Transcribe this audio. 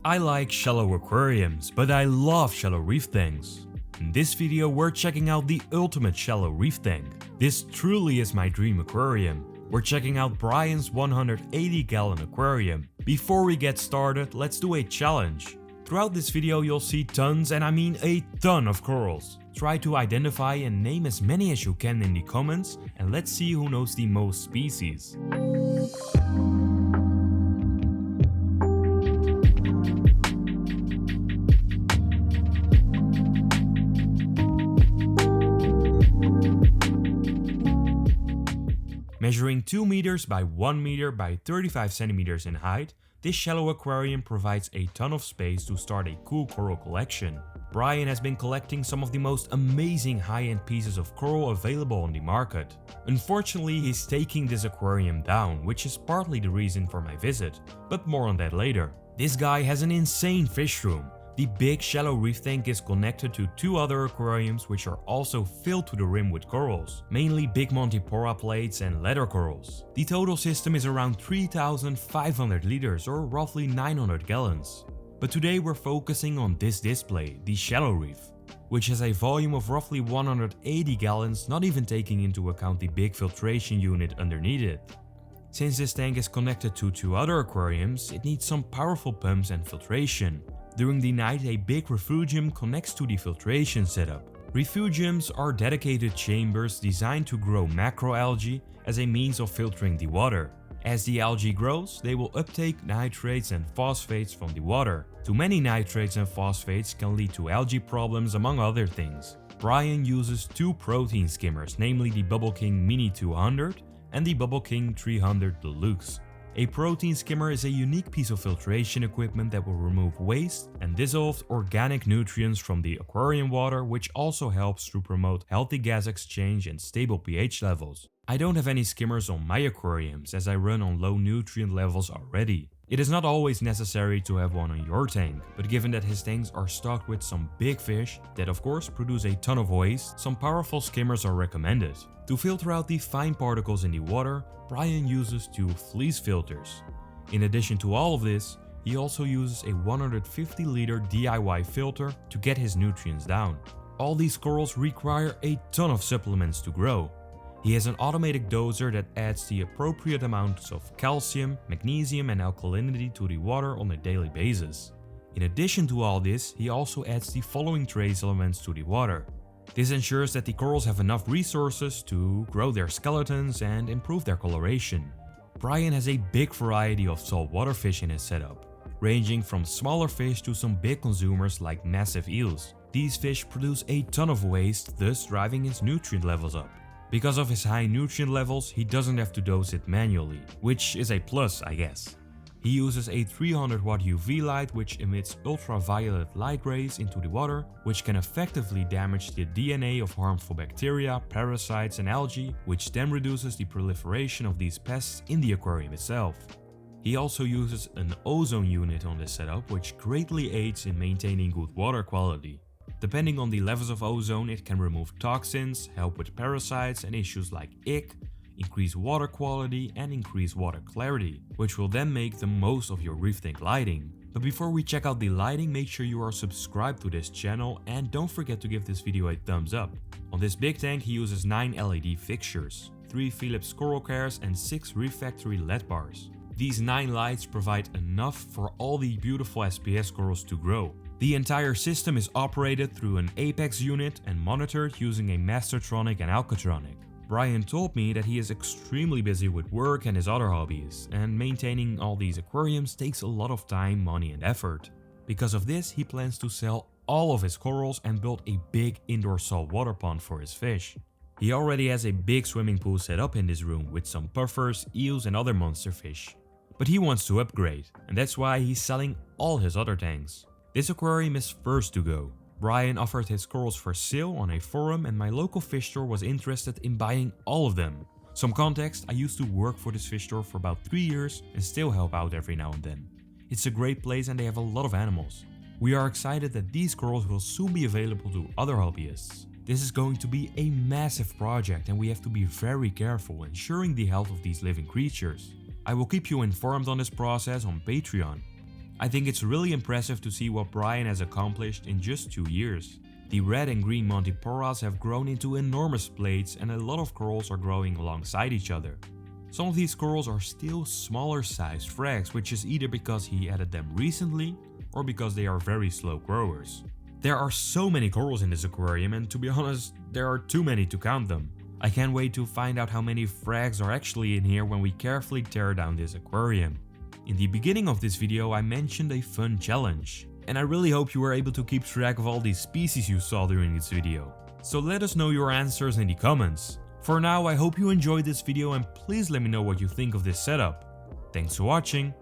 I like shallow aquariums, but I love shallow reef tanks. In this video we're checking out the ultimate shallow reef tank. This truly is my dream aquarium. We're checking out Brian's 180-gallon aquarium. Before we get started, let's do a challenge. Throughout this video you'll see tons, and I mean a ton of corals. Try to identify and name as many as you can in the comments, and let's see who knows the most species. Measuring 2 meters by 1 meter by 35 centimeters in height, this shallow aquarium provides a ton of space to start a cool coral collection. Brian has been collecting some of the most amazing high-end pieces of coral available on the market. Unfortunately, he's taking this aquarium down, which is partly the reason for my visit, but more on that later. This guy has an insane fish room. The big shallow reef tank is connected to 2 other aquariums which are also filled to the rim with corals, mainly big Montipora plates and leather corals. The total system is around 3,500 liters or roughly 900 gallons. But today we're focusing on this display, the shallow reef, which has a volume of roughly 180 gallons, not even taking into account the big filtration unit underneath it. Since this tank is connected to 2 other aquariums, it needs some powerful pumps and filtration. During the night, a big refugium connects to the filtration setup. Refugiums are dedicated chambers designed to grow macroalgae as a means of filtering the water. As the algae grows, they will uptake nitrates and phosphates from the water. Too many nitrates and phosphates can lead to algae problems, among other things. Brian uses 2 protein skimmers, namely the Bubble King Mini 200 and the Bubble King 300 Deluxe. A protein skimmer is a unique piece of filtration equipment that will remove waste and dissolved organic nutrients from the aquarium water, which also helps to promote healthy gas exchange and stable pH levels. I don't have any skimmers on my aquariums as I run on low nutrient levels already. It is not always necessary to have one on your tank, but given that his tanks are stocked with some big fish that of course produce a ton of waste, some powerful skimmers are recommended. To filter out the fine particles in the water, Brian uses 2 fleece filters. In addition to all of this, he also uses a 150 liter DIY filter to get his nutrients down. All these corals require a ton of supplements to grow. He has an automatic doser that adds the appropriate amounts of calcium, magnesium and alkalinity to the water on a daily basis. In addition to all this, he also adds the following trace elements to the water. This ensures that the corals have enough resources to grow their skeletons and improve their coloration. Brian has a big variety of saltwater fish in his setup, ranging from smaller fish to some big consumers like massive eels. These fish produce a ton of waste, thus driving his nutrient levels up. Because of his high nutrient levels, he doesn't have to dose it manually, which is a plus, I guess. He uses a 300 watt UV light which emits ultraviolet light rays into the water, which can effectively damage the DNA of harmful bacteria, parasites and algae, which then reduces the proliferation of these pests in the aquarium itself. He also uses an ozone unit on this setup, which greatly aids in maintaining good water quality. Depending on the levels of ozone, it can remove toxins, help with parasites and issues like ick, increase water quality and increase water clarity, which will then make the most of your reef tank lighting. But before we check out the lighting, make sure you are subscribed to this channel and don't forget to give this video a thumbs up. On this big tank he uses 9 LED fixtures, 3 Philips coral cares and 6 Reef Factory LED bars. These 9 lights provide enough for all the beautiful SPS corals to grow. The entire system is operated through an Apex unit and monitored using a Mastertronic and Alcatronic. Brian told me that he is extremely busy with work and his other hobbies, and maintaining all these aquariums takes a lot of time, money and effort. Because of this, he plans to sell all of his corals and build a big indoor saltwater pond for his fish. He already has a big swimming pool set up in this room with some puffers, eels and other monster fish. But he wants to upgrade, and that's why he's selling all his other tanks. This aquarium is first to go. Brian offered his corals for sale on a forum and my local fish store was interested in buying all of them. Some context, I used to work for this fish store for about 3 years and still help out every now and then. It's a great place and they have a lot of animals. We are excited that these corals will soon be available to other hobbyists. This is going to be a massive project and we have to be very careful ensuring the health of these living creatures. I will keep you informed on this process on Patreon. I think it's really impressive to see what Brian has accomplished in just 2 years. The red and green Montiporas have grown into enormous plates and a lot of corals are growing alongside each other. Some of these corals are still smaller sized frags, which is either because he added them recently or because they are very slow growers. There are so many corals in this aquarium, and to be honest, there are too many to count them. I can't wait to find out how many frags are actually in here when we carefully tear down this aquarium. In the beginning of this video I mentioned a fun challenge, and I really hope you were able to keep track of all these species you saw during this video. So let us know your answers in the comments. For now, I hope you enjoyed this video and please let me know what you think of this setup. Thanks for watching.